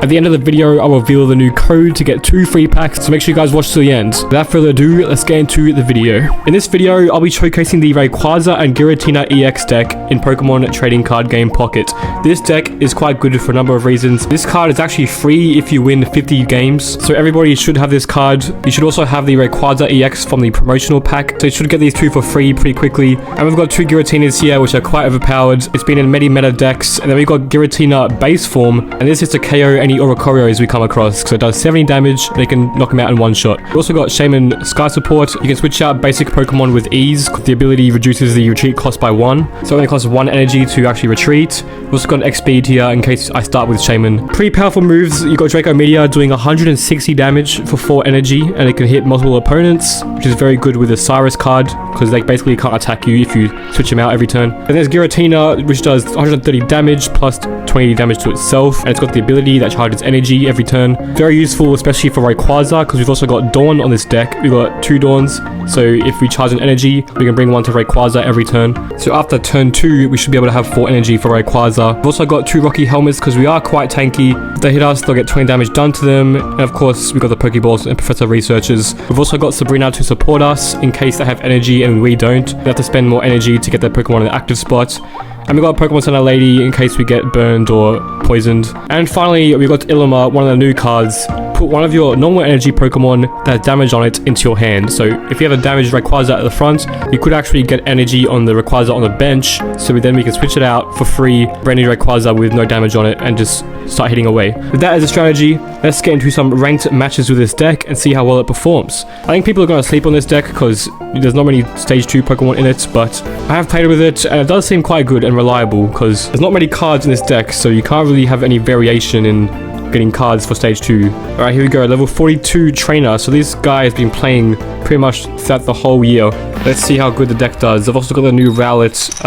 At the end of the video, I'll reveal the new code to get 2 free packs, so make sure you guys watch to the end. Without further ado, let's get into the video. In this video, I'll be showcasing the Rayquaza and Giratina EX deck in Pokemon Trading Card Game Pocket. This deck is quite good for a number of reasons. This card is actually free if you win 50 games, so everybody should have this card. You should also have the Rayquaza EX from the promotional pack, so you should get these 2 for free pretty quickly. And we've got 2 Giratinas here, which are quite overpowered. It's been in many meta decks. And then we've got Giratina base form, and this is to KO any Oricorios we come across, so it does 70 damage, and you can knock them out in one shot. We've also got Shaman Sky Support. You can switch out basic Pokemon with ease. The ability reduces the retreat cost by 1, so it only costs 1 energy to actually retreat. We've also got an X speed here in case I start with Shaman. Pretty powerful moves. You got Draco Meteor doing 160 damage for 4 energy, and it can hit multiple opponents, which is very good with the Cyrus card, because they basically can't attack you if you switch them out every turn. And there's Giratina, which does 130 damage plus 20 damage to itself, and it's got the ability that charges energy every turn. Very useful, especially for Rayquaza, because we've also got Dawn on this deck. We've got 2 Dawns, so if we charge an energy, we can bring one to Rayquaza every turn. So after turn 2, we should be able to have 4 energy for Rayquaza. We've also got 2 Rocky Helmets, because we are quite tanky. If they hit us, they'll get 20 damage done to them, and of course, we've got the Pokeballs and Professor Researchers. We've also got Sabrina to support us, in case they have energy and we don't. We have to spend more energy to get their Pokemon in the active spot. And we got Pokemon Center Lady in case we get burned or poisoned. And finally, we got Ilima, one of the new cards. Put one of your normal energy Pokemon that has damage on it into your hand. So if you have a damaged Rayquaza at the front, you could actually get energy on the Rayquaza on the bench. So then we can switch it out for free, brand new Rayquaza with no damage on it, and just start hitting away. With that as a strategy, let's get into some ranked matches with this deck and see how well it performs. I think people are going to sleep on this deck because there's not many stage 2 Pokemon in it, but I have played with it and it does seem quite good and reliable because there's not many cards in this deck, so you can't really have any variation in getting cards for stage 2. Alright, here we go, level 42 trainer. So this guy has been playing pretty much throughout the whole year. Let's see how good the deck does. I've also got the new Rowlet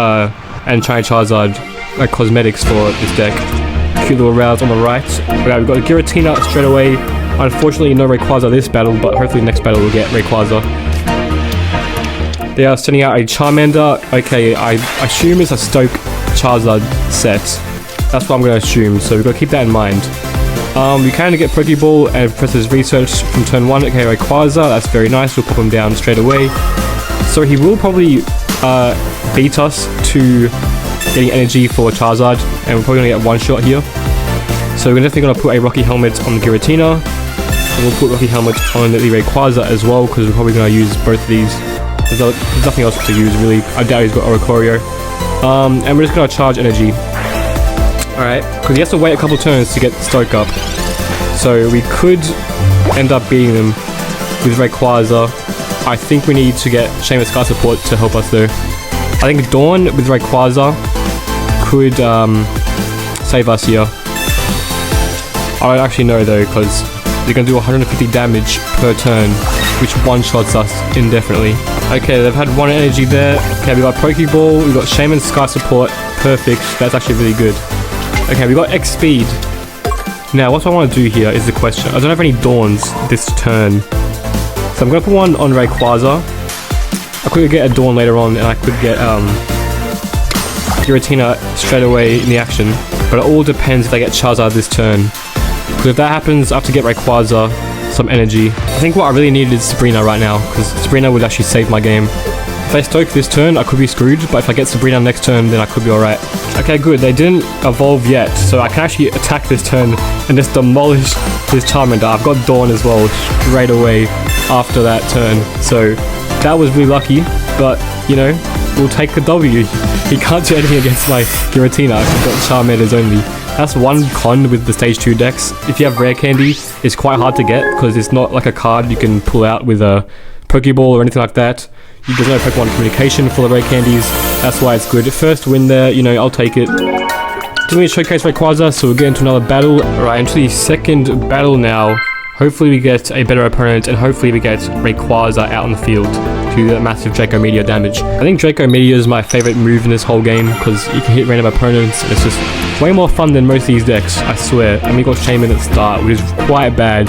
and Shiny Charizard cosmetics for this deck. Cute little Rowlet on the right. Okay, we've got a Giratina straight away. Unfortunately, no Rayquaza this battle, but hopefully next battle we'll get Rayquaza. They are sending out a Charmander. Okay, I assume it's a Stoke Charizard set. That's what I'm going to assume, so we've got to keep that in mind. We can get Pokeball and Professor's Research from turn 1. Okay, Rayquaza, that's very nice. We'll pop him down straight away. So he will probably beat us to getting energy for Charizard, and we're probably going to get one shot here. So we're definitely going to put a Rocky Helmet on the Giratina, and we'll put Rocky Helmet on the Rayquaza as well, because we're probably going to use both of these. There's nothing else to use really. I doubt he's got Oricorio. And we're just going to charge energy. Alright, because he has to wait a couple turns to get Stoke up. So we could end up beating them with Rayquaza. I think we need to get Shaman Sky Support to help us though. I think Dawn with Rayquaza could save us here. I don't actually know though, because they're going to do 150 damage per turn, which one-shots us indefinitely. Okay, they've had 1 energy there. Okay, we got Pokeball, we got Shaman Sky Support. Perfect, that's actually really good. Okay, we got X speed. Now, what I want to do here is the question. I don't have any Dawns this turn, so I'm going to put one on Rayquaza. I could get a Dawn later on, and I could get Giratina straight away in the action, but it all depends if I get Charizard this turn. Because if that happens, I have to get Rayquaza some energy. I think what I really need is Sabrina right now, because Sabrina would actually save my game. If I Stoke this turn, I could be screwed, but if I get Sabrina next turn, then I could be alright. Okay, good. They didn't evolve yet, so I can actually attack this turn and just demolish this Charmander. I've got Dawn as well straight away after that turn, so that was really lucky, but, you know, we'll take the W. He can't do anything against my Giratina. I've got Charmanders only. That's one con with the stage 2 decks. If you have Rare Candy, it's quite hard to get, because it's not like a card you can pull out with a Pokeball or anything like that. There's no Pokemon communication for the Rare Candies. That's why it's good. First win there, you know, I'll take it. Didn't we showcase Rayquaza, so we'll get into another battle. Alright, into the second battle now. Hopefully we get a better opponent, and hopefully we get Rayquaza out on the field to do that massive Draco Meteor damage. I think Draco Meteor is my favorite move in this whole game, because you can hit random opponents, and it's just way more fun than most of these decks, I swear. And we got Shaman at the start, which is quite bad,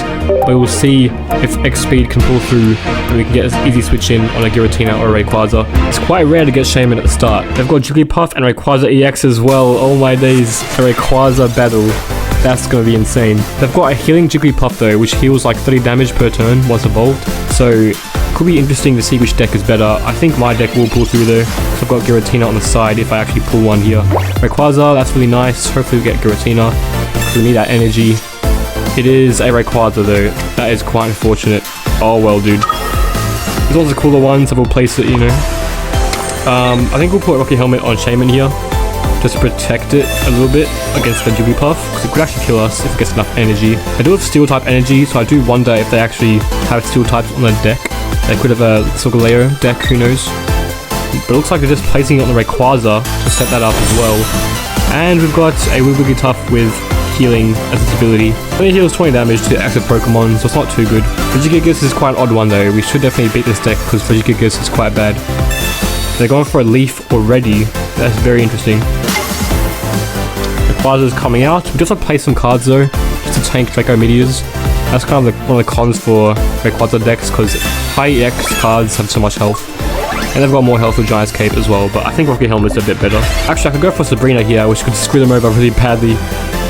but we'll see if X Speed can pull through, and we can get an easy switch in on a Giratina or a Rayquaza. It's quite rare to get Shaman at the start. They've got Jigglypuff and Rayquaza EX as well. Oh my days, a Rayquaza battle. That's gonna be insane. They've got a healing Jigglypuff though, which heals like 30 damage per turn once evolved. So could be interesting to see which deck is better. I think my deck will pull through though. So I've got Giratina on the side if I actually pull one here. Rayquaza, that's really nice. Hopefully we get Giratina. We need that energy. It is a Rayquaza though. That is quite unfortunate. Oh well, dude. There's also cooler ones, so we'll place it, you know. I think we'll put Rocky Helmet on Shaman here, just to protect it a little bit against the Jigglypuff, because it could actually kill us if it gets enough energy. I do have Steel type energy, so I do wonder if they actually have Steel types on the deck. They could have a Solgaleo deck, who knows. But it looks like they're just placing it on the Rayquaza to set that up as well. And we've got a Wigglytuff with healing as its ability. It only heals 20 damage to active Pokemon, so it's not too good. Regigigas is quite an odd one though. We should definitely beat this deck because Regigigas is quite bad. They're going for a leaf already. That's very interesting. Rayquaza is coming out. We just have to play some cards though, just to tank Draco Meteors. That's kind of one of the cons for Rayquaza decks, because high EX cards have so much health. And they've got more health with Giant's Cape as well, but I think Rocky Helmet's a bit better. Actually, I could go for Sabrina here, which could screw them over really badly.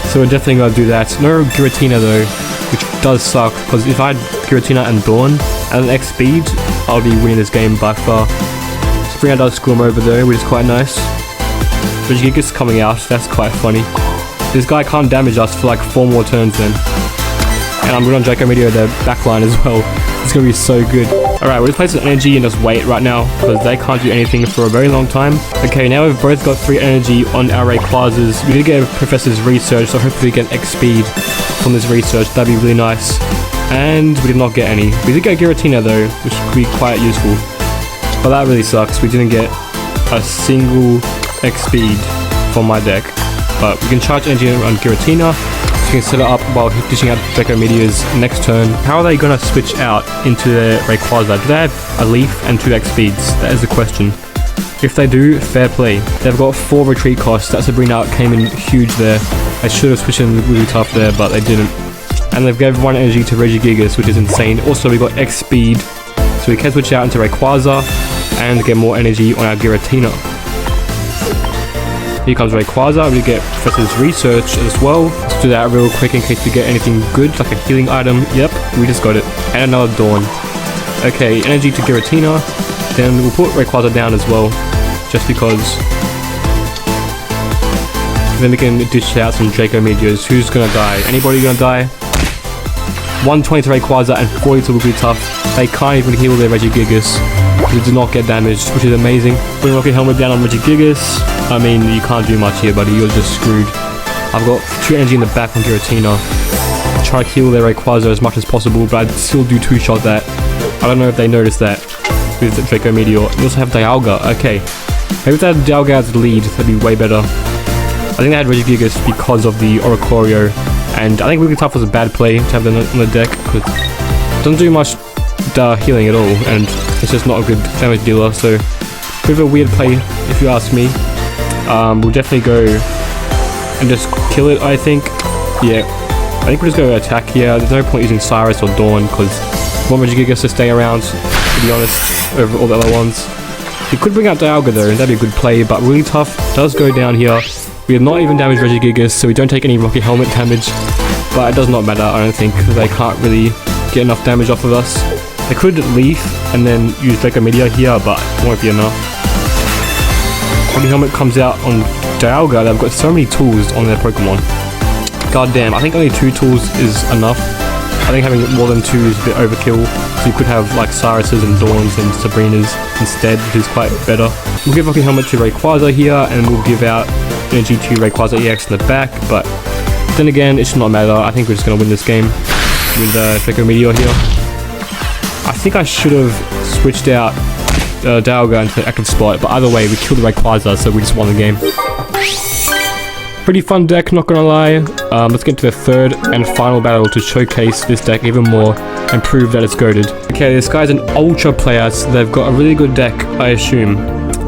So we're definitely going to do that. No Giratina though, which does suck, because if I had Giratina and Dawn and an X speed, I'll be winning this game by far. Sabrina does screw them over though, which is quite nice. Regigigas coming out, that's quite funny. This guy can't damage us for like 4 more turns then. And I'm good on Draco Meteor, their backline as well. It's going to be so good. Alright, we'll just place an energy and just wait right now, because they can't do anything for a very long time. Okay, now we've both got 3 energy on our Rayquazas. We did get a Professor's Research, so hopefully we get XP'd from this research. That'd be really nice. And we did not get any. We did get Giratina though, which could be quite useful. But that really sucks. We didn't get a single XP from my deck. But we can charge energy on Giratina. So we can set it up while dishing out Draco Meteors next turn. How are they going to switch out into their Rayquaza? Do they have a Leaf and 2 XPs? That is the question. If they do, fair play. They've got 4 retreat costs. That Sabrina came in huge there. They should have switched in really tough there, but they didn't. And they've gave 1 energy to Regigigas, which is insane. Also, we got X speed, so we can switch out into Rayquaza and get more energy on our Giratina. Here comes Rayquaza. We get Professor's Research as well. Let's do that real quick in case we get anything good, like a healing item. Yep, we just got it. And another Dawn. Okay, energy to Giratina. Then we'll put Rayquaza down as well, just because. Then we can dish out some Draco Meteors. Who's gonna die? Anybody gonna die? 120 to Rayquaza and 40 to Wigglytuff. They can't even heal their Regigigas. They do not get damaged, which is amazing. Putting Rocket Helmet down on Regigigas. I mean, you can't do much here, buddy. You're just screwed. I've got 2 energy in the back on Giratina. Try to heal their Rayquaza as much as possible, but I'd still do 2-shot that. I don't know if they noticed that with the Draco Meteor. We also have Dialga. Okay. Maybe if they had Dialga as the lead, that'd be way better. I think they had Regigigas because of the Oricorio. And I think Wigglytuff was a bad play to have them on the deck, because it doesn't do much healing at all, and it's just not a good damage dealer, so bit of a weird play if you ask me. We'll definitely go and just kill it, I think. Yeah, I think we'll just go attack here. There's no point using Cyrus or Dawn, because we want Regigigas to stay around, to be honest, over all the other ones. He could bring out Dialga though, and that'd be a good play, but Wigglytuff does go down here. We have not even damaged Regigigas, so we don't take any Rocket Helmet damage, but it does not matter, I don't think, because they can't really get enough damage off of us. They could Leaf and then use Draco Meteor here, but it won't be enough. Rocket Helmet comes out on Dialga. They've got so many tools on their Pokemon. God damn, I think only 2 tools is enough. I think having more than 2 is a bit overkill, so you could have like Cyruses and Dawns and Sabrinas instead, which is quite better. We'll give Rocket Helmet to Rayquaza here, and we'll give out energy to Rayquaza EX in the back, but then again, it should not matter. I think we're just going to win this game with Draco Meteor here. I think I should have switched out Dialga into the active spot, but either way, we killed the Rayquaza, so we just won the game. Pretty fun deck, not gonna lie. Let's get to the 3rd and final battle to showcase this deck even more and prove that it's goated. Okay, this guy's an ultra player, so they've got a really good deck, I assume.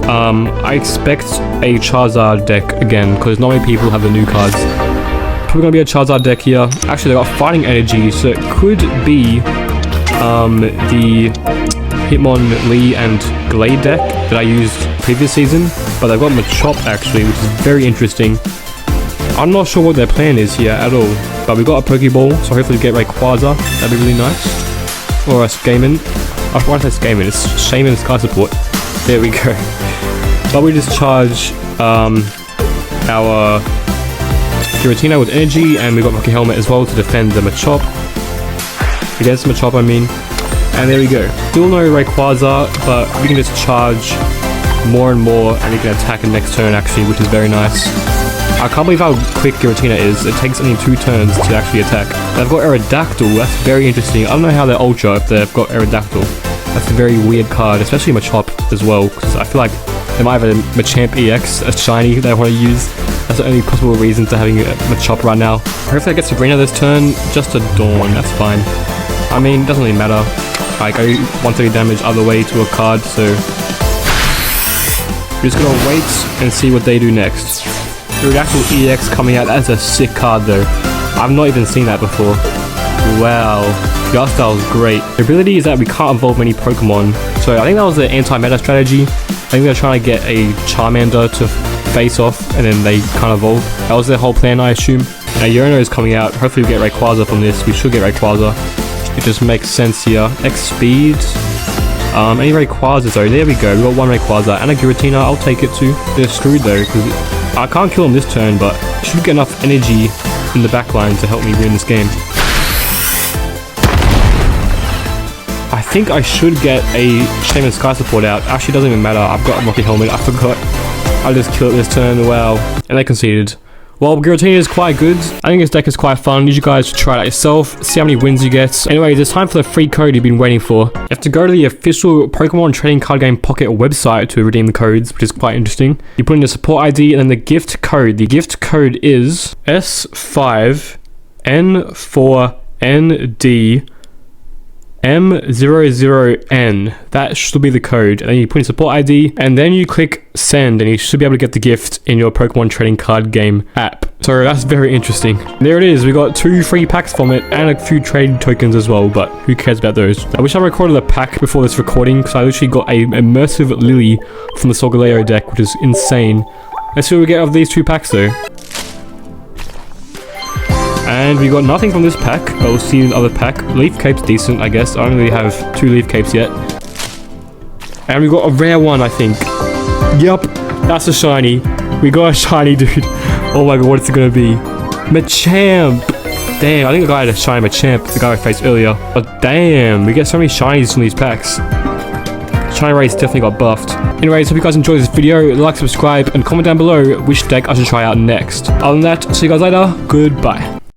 I expect a Charizard deck again, because not many people have the new cards. Probably gonna be a Charizard deck here. Actually, they got Fighting Energy, so it could be the Hitmonlee and Glade deck that I used previous season, but they've got Machop actually, which is very interesting. I'm not sure what their plan is here at all. But we got a Pokeball, so hopefully we get Rayquaza. That'd be really nice. Or a Skaman. I want to say Skaman. It's Shaman Sky Support. There we go. But we just charge our Giratina with energy, and we got Rocky Helmet as well to defend the Machop. Against the Machop, I mean. And there we go. Still no Rayquaza, but we can just charge more and more, and you can attack in next turn actually, which is very nice. I can't believe how quick Giratina is. It takes only 2 turns to actually attack. They've got Aerodactyl. That's very interesting. I don't know how they're Ultra if they've got Aerodactyl. That's a very weird card, especially Machop as well, because I feel like they might have a Machamp EX, a shiny they want to use. That's the only possible reason to having a Machop right now. Hopefully I get Sabrina this turn, just a Dawn, that's fine. I mean, it doesn't really matter. I go 130 damage other way to a card, so we're just gonna wait and see what they do next. Aerodactyl EX coming out, that's a sick card though. I've not even seen that before. Wow, Gas Style is great. The ability is that we can't evolve many Pokemon, so I think that was the anti-meta strategy. I think they're trying to get a Charmander to face off, and then they can't evolve. That was their whole plan, I assume. Now Urano is coming out, hopefully we get Rayquaza from this. We should get Rayquaza. It just makes sense here. X Speed. Any Rayquazas though? There we go. We got 1 Rayquaza and a Giratina. I'll take it too. They're screwed though, because I can't kill them this turn, but I should get enough energy in the backline to help me win this game. I think I should get a Shaman Sky Support out. Actually, it doesn't even matter. I've got a Rocky Helmet. I forgot. I'll just kill it this turn. Wow. And they conceded. Well, Giratina is quite good. I think this deck is quite fun. You guys should try it out yourself. See how many wins you get. Anyways, it's time for the free code you've been waiting for. You have to go to the official Pokemon Trading Card Game Pocket website to redeem the codes, which is quite interesting. You put in the support ID and then the gift code. The gift code is S5N4ND M00N. That should be the code. And then you put in support ID and then you click send, and you should be able to get the gift in your Pokemon Trading Card Game app. So that's very interesting. There it is. We got 2 free packs from it and a few trade tokens as well, but who cares about those? I wish I recorded a pack before this recording, because I literally got a immersive Lily from the Solgaleo deck, which is insane. Let's see what we get of these 2 packs though. And we got nothing from this pack, but we'll see in the other pack. Leaf Cape's decent, I guess. I don't really have 2 Leaf Capes yet. And we got a rare one, I think. Yup, that's a shiny. We got a shiny, dude. Oh my god, what's it gonna be? Machamp! Damn, I think the guy had a shiny Machamp, the guy I faced earlier. But damn, we get so many shinies from these packs. Shiny race definitely got buffed. Anyways, hope you guys enjoyed this video. Like, subscribe, and comment down below which deck I should try out next. Other than that, see you guys later. Goodbye.